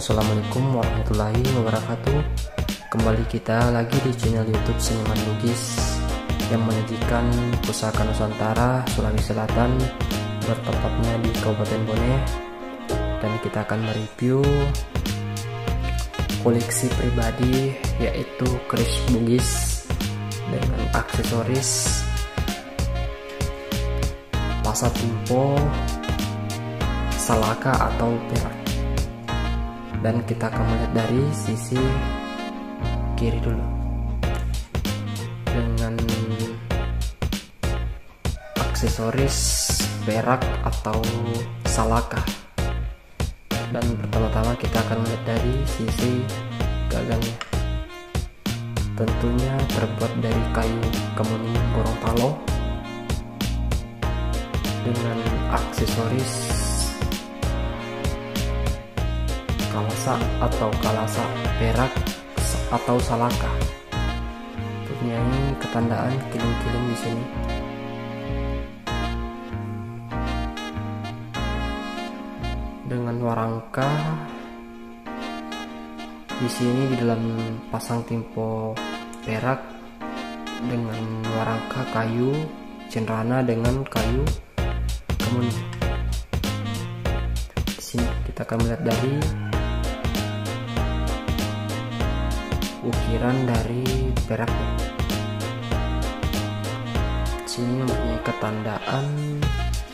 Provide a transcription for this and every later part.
Assalamualaikum warahmatullahi wabarakatuh. Kembali kita lagi di channel YouTube Seniman Lukis yang menyajikan pusaka Nusantara Sulawesi Selatan, bertepatnya di Kabupaten Bone. Dan kita akan mereview koleksi pribadi, yaitu keris Bugis dengan aksesoris pasa timpo, salaka atau perak. Dan kita akan melihat dari sisi kiri dulu dengan aksesoris perak atau salaka. Dan pertama-tama kita akan melihat dari sisi gagangnya, tentunya terbuat dari kayu kemuning Gorontalo dengan aksesoris kalasa atau kalasa perak atau salaka. Mempunyai ketandaan kiling-kiling di sini. Dengan warangka di sini di dalam pasang timpo perak dengan warangka kayu cenrana dengan kayu kemuning. Di sini kita akan melihat dari ukiran dari peraknya. Sini mempunyai ketandaan,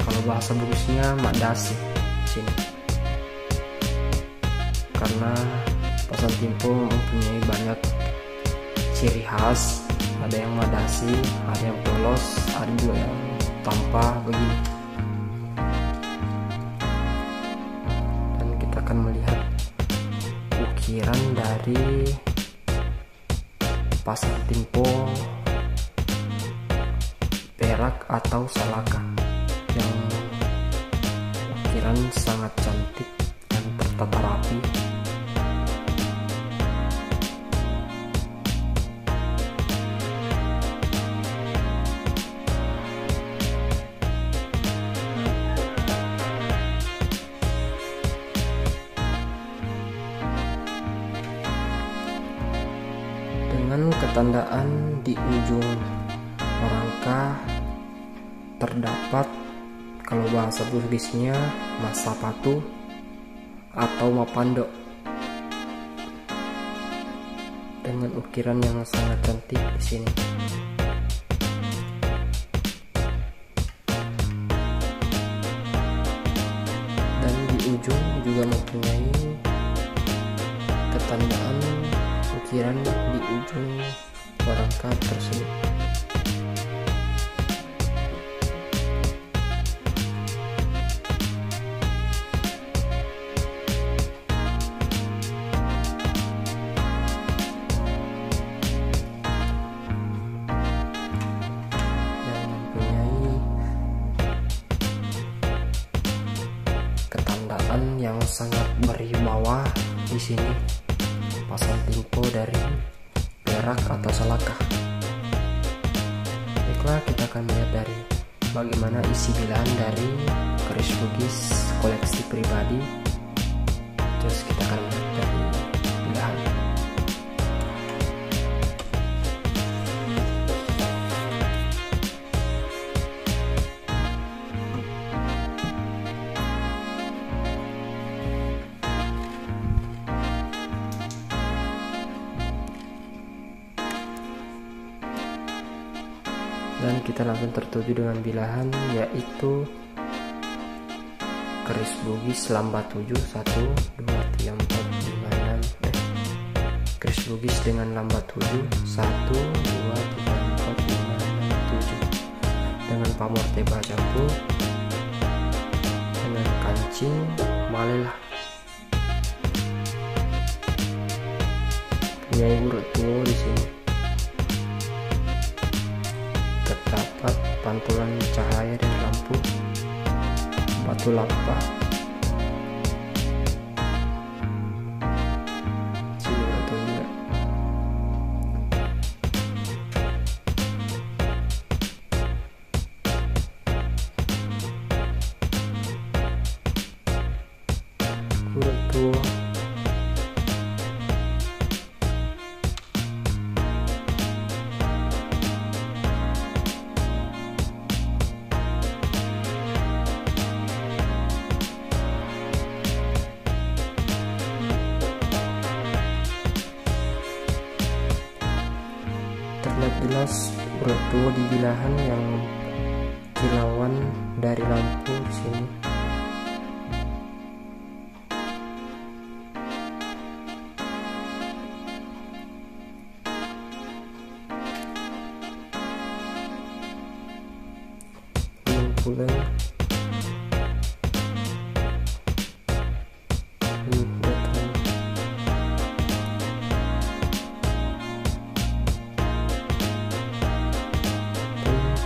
kalau bahasa Bugisnya madasi sini, karena pasang timpo mempunyai banyak ciri khas. Ada yang madasi, ada yang polos, ada juga yang tanpa begini. Dan kita akan melihat ukiran dari pasang timpo perak atau salaka yang ukiran sangat cantik dan tertata rapi. Dengan ketandaan di ujung warangka terdapat, kalau bahasa Bugisnya, masapatu atau mapando dengan ukiran yang sangat cantik di sini. Dan di ujung juga mempunyai ketandaan ukiran di ujung warangka tersebut. Dan mempunyai ketandaan yang sangat berwibawa di sini, pasang timpo dari perak atau salaka. Baiklah, kita akan melihat dari bagaimana isi bilahan dari keris Bugis koleksi pribadi. Terus kita akan melihat dari bilahan. Dan kita langsung tertuju dengan bilahan, yaitu keris Bugis lambat 7 1 2 3 4 5 6 keris Bugis dengan lambat 7 1 2 3 4 5 6 7 dengan pamor teba jambu dengan kancing malelah. Punya urut tuo di sini. Terdapat pantulan cahaya dan lampu batu lapa. Sini batu juga. Kuda tua bilas urat 2 di bilahan yang kilauan dari lampu di sini. Pula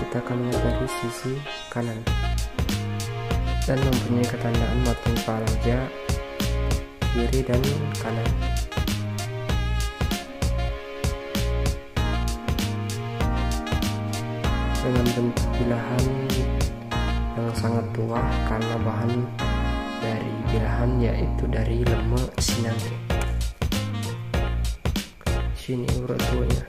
kita akan melihat dari sisi kanan dan mempunyai ketandaan matung palaja kiri dan kanan. Dengan bentuk bilahan yang sangat tua karena bahan dari bilahan yaitu dari lemak sinangke. Sini urat 2-nya.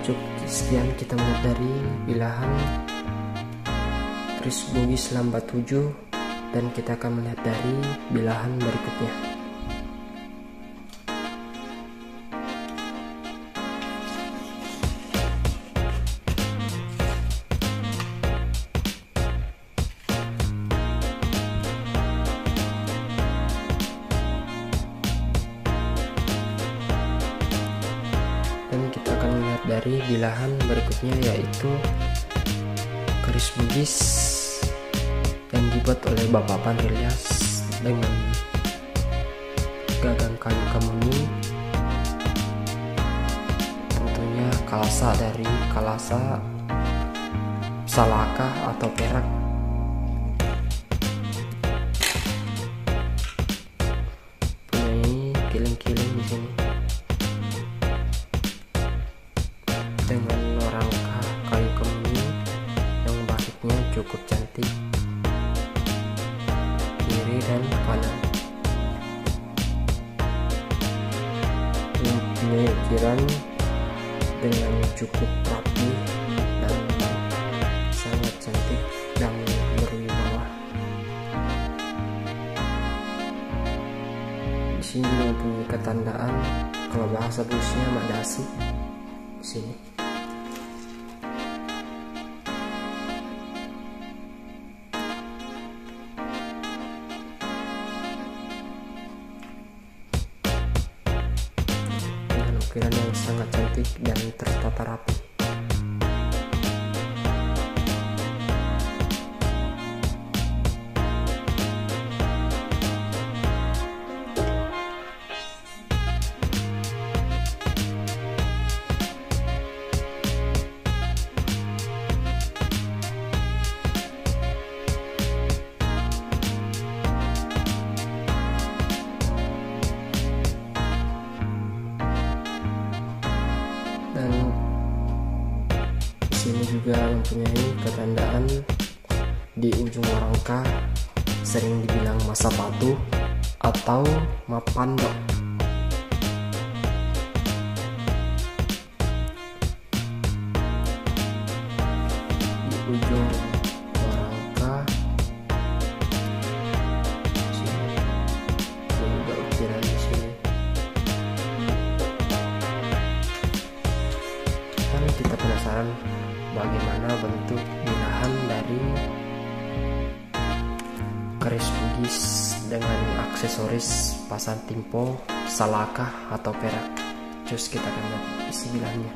Cukup sekian kita melihat dari bilahan keris Bugis lambat 7, dan kita akan melihat dari bilahan berikutnya. Dan kita akan melihat dari bilahan berikutnya yaitu keris Bugis yang dibuat oleh Bapak Pandrilyas dengan gagang kayu kemuni, tentunya kalasa dari kalasa salakah atau perak. Punya kiling-kiling di sini dengan rangka kayu kemuni yang batiknya cukup cantik kiri dan kanan. Mempunyai ukiran dengan cukup rapi dan sangat cantik dan berwibawa. Di sini juga mempunyai ketandaan, kalau bahasa busnya madasi di sini. Ukiran yang sangat cantik dan tertata rapi. Dan di sini juga mempunyai ketandaan di ujung rangka, sering dibilang masa patuh atau mapandok. Di ujung rangka sini ada ukiran di sini. Kita penasaran bagaimana bentuk bilahan dari keris Bugis dengan aksesoris pasang timpo, salakah atau perak. Terus kita akan lihat isi bilahannya.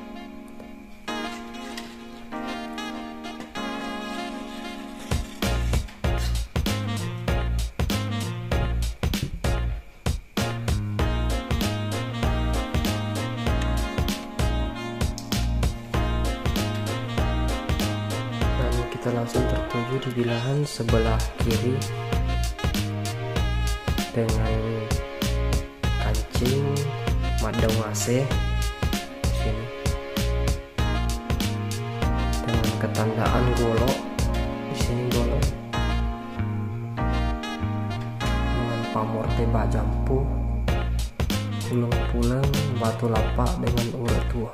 Kita langsung tertuju di bilahan sebelah kiri dengan kancing madang AC sini dengan ketandaan golok. Di sini golok dengan pamor tembak jampu, pulang-pulang batu lapak dengan urat tua.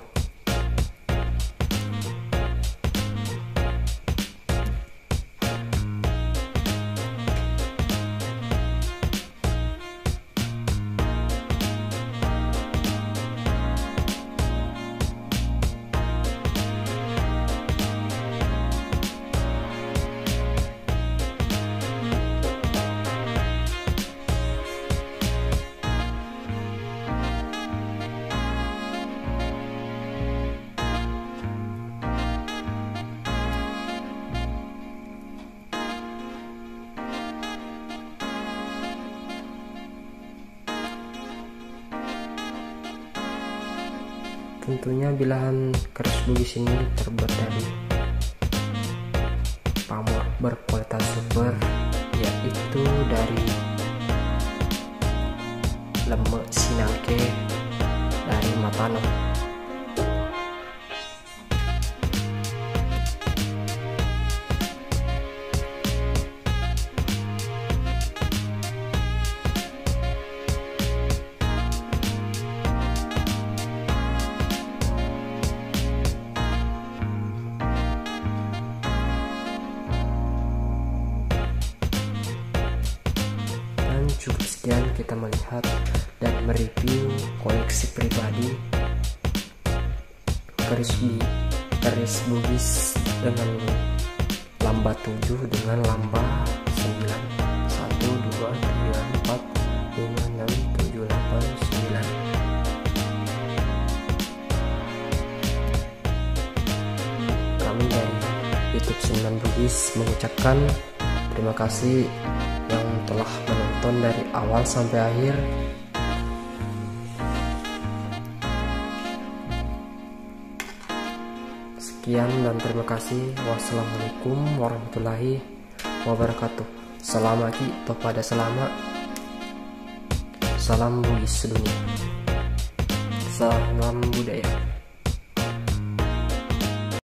Tentunya bilahan keris bugis ini terbuat dari pamor berkualitas super, yaitu dari lemek sinangke dari Matano. Cukup sekian kita melihat dan mereview koleksi pribadi keris bugis dengan lamba 7 dengan lamba 9, 1 2 3 4 5 6 7 8 9. Kami dari YouTube Seniman Bugis mengucapkan terima kasih yang telah menonton dari awal sampai akhir. Sekian dan terima kasih. Wassalamualaikum warahmatullahi wabarakatuh. Salam lagi kepada selama. Salam bugis sedunia. Salam budaya.